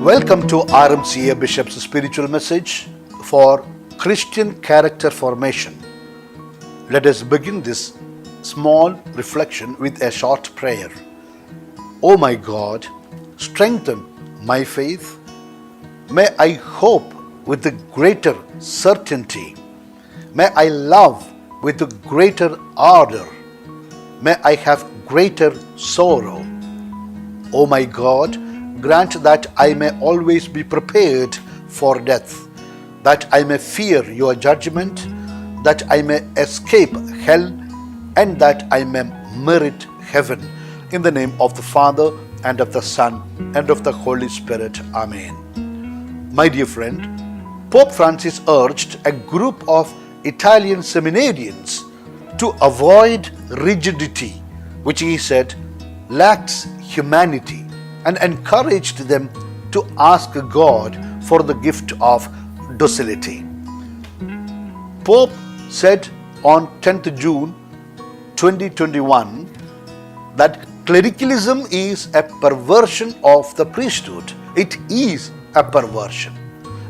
Welcome to RMCA Bishop's spiritual message for Christian character formation. Let us begin this small reflection with a short prayer. O my God, strengthen my faith. May I hope with the greater certainty. May I love with the greater ardor. May I have greater sorrow. O my God, grant that I may always be prepared for death, that I may fear your judgment, that I may escape hell, and that I may merit heaven. In the name of the Father, and of the Son, and of the Holy Spirit. Amen. My dear friend, Pope Francis urged a group of Italian seminarians to avoid rigidity, which he said lacks humanity, and encouraged them to ask God for the gift of docility. Pope said on 10th June 2021 that clericalism is a perversion of the priesthood. It is a perversion,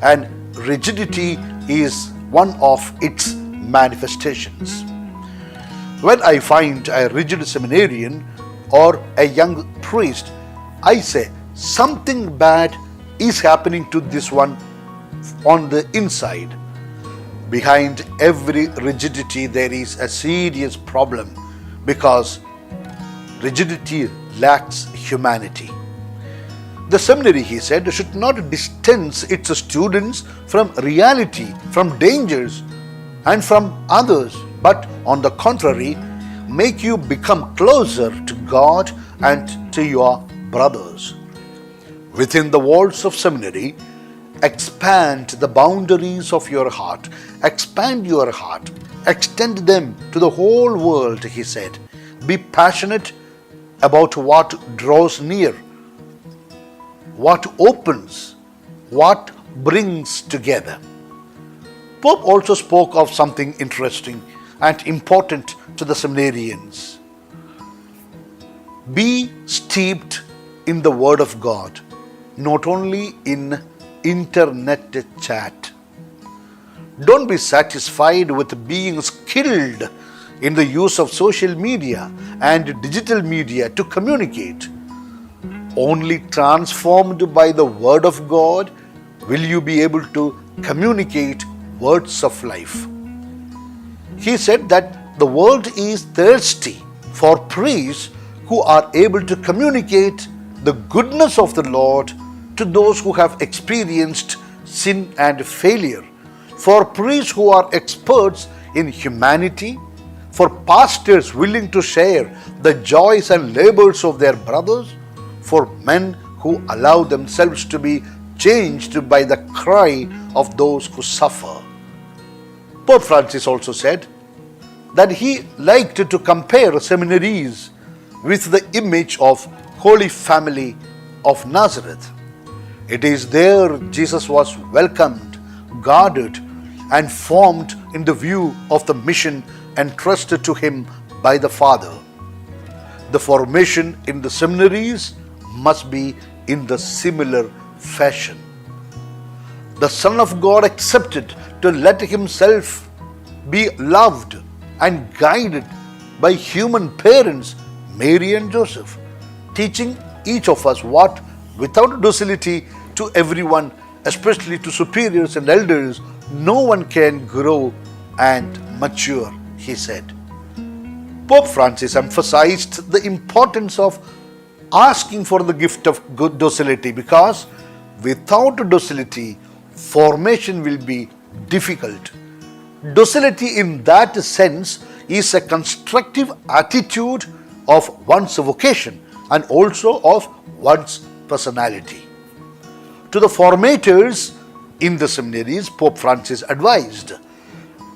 and rigidity is one of its manifestations. When I find a rigid seminarian or a young priest, I say something bad is happening to this one on the inside. Behind every rigidity there is a serious problem, because rigidity lacks humanity. The seminary, he said, should not distance its students from reality, from dangers, and from others, but on the contrary, make you become closer to God and to your brothers. Within the walls of seminary, expand the boundaries of your heart. Expand your heart. Extend them to the whole world, he said. Be passionate about what draws near, what opens, what brings together. Pope also spoke of something interesting and important to the seminarians. Be steeped in the Word of God, not only in internet chat. Don't be satisfied with being skilled in the use of social media and digital media to communicate. Only transformed by the Word of God will you be able to communicate words of life. He said that the world is thirsty for priests who are able to communicate the goodness of the Lord to those who have experienced sin and failure, for priests who are experts in humanity, for pastors willing to share the joys and labors of their brothers, for men who allow themselves to be changed by the cry of those who suffer. Pope Francis also said that he liked to compare seminaries with the image of Holy Family of Nazareth. It is there Jesus was welcomed, guarded, and formed in the view of the mission entrusted to him by the Father. The formation in the seminaries must be in the similar fashion. The Son of God accepted to let himself be loved and guided by human parents, Mary and Joseph, teaching each of us what, without docility to everyone, especially to superiors and elders, no one can grow and mature, he said. Pope Francis emphasized the importance of asking for the gift of good docility, because without docility, formation will be difficult. Docility in that sense is a constructive attitude of one's vocation and also of one's personality. To the formators in the seminaries, Pope Francis advised,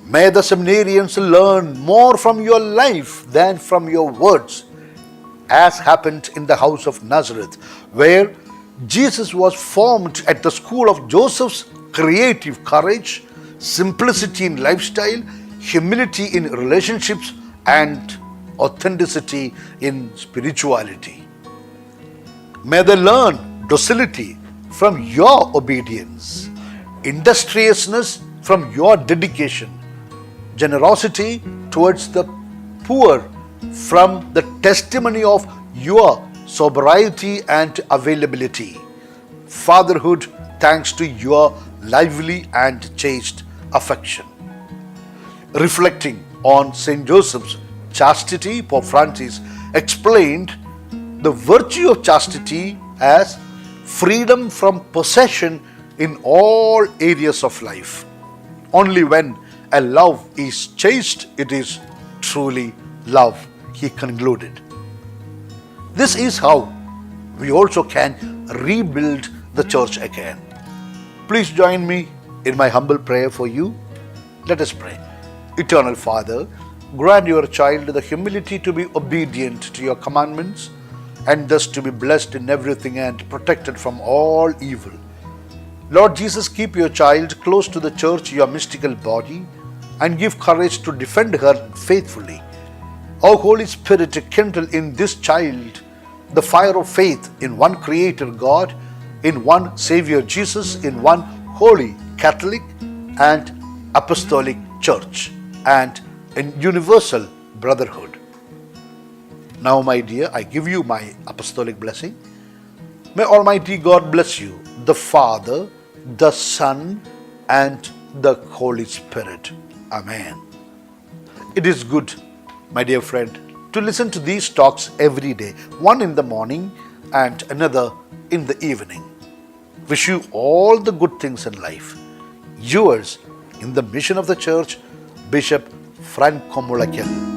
may the seminarians learn more from your life than from your words, as happened in the house of Nazareth, where Jesus was formed at the school of Joseph's creative courage, simplicity in lifestyle, humility in relationships, and authenticity in spirituality. May they learn docility from your obedience, industriousness from your dedication, generosity towards the poor from the testimony of your sobriety and availability, fatherhood thanks to your lively and chaste affection. Reflecting on St. Joseph's chastity, Pope Francis explained the virtue of chastity as freedom from possession in all areas of life. Only when a love is chaste, it is truly love, he concluded. This is how we also can rebuild the church again. Please join me in my humble prayer for you. Let us pray. Eternal Father, grant your child the humility to be obedient to your commandments and thus to be blessed in everything and protected from all evil. Lord Jesus, keep your child close to the church, your mystical body, and give courage to defend her faithfully. O Holy Spirit, kindle in this child the fire of faith in one Creator God, in one Savior Jesus, in one holy Catholic and Apostolic Church, and in universal brotherhood. Now, my dear, I give you my apostolic blessing. May Almighty God bless you, the Father, the Son, and the Holy Spirit. Amen. It is good, my dear friend, to listen to these talks every day, one in the morning and another in the evening. Wish you all the good things in life. Yours, in the mission of the church, Bishop Franco Mullaikal.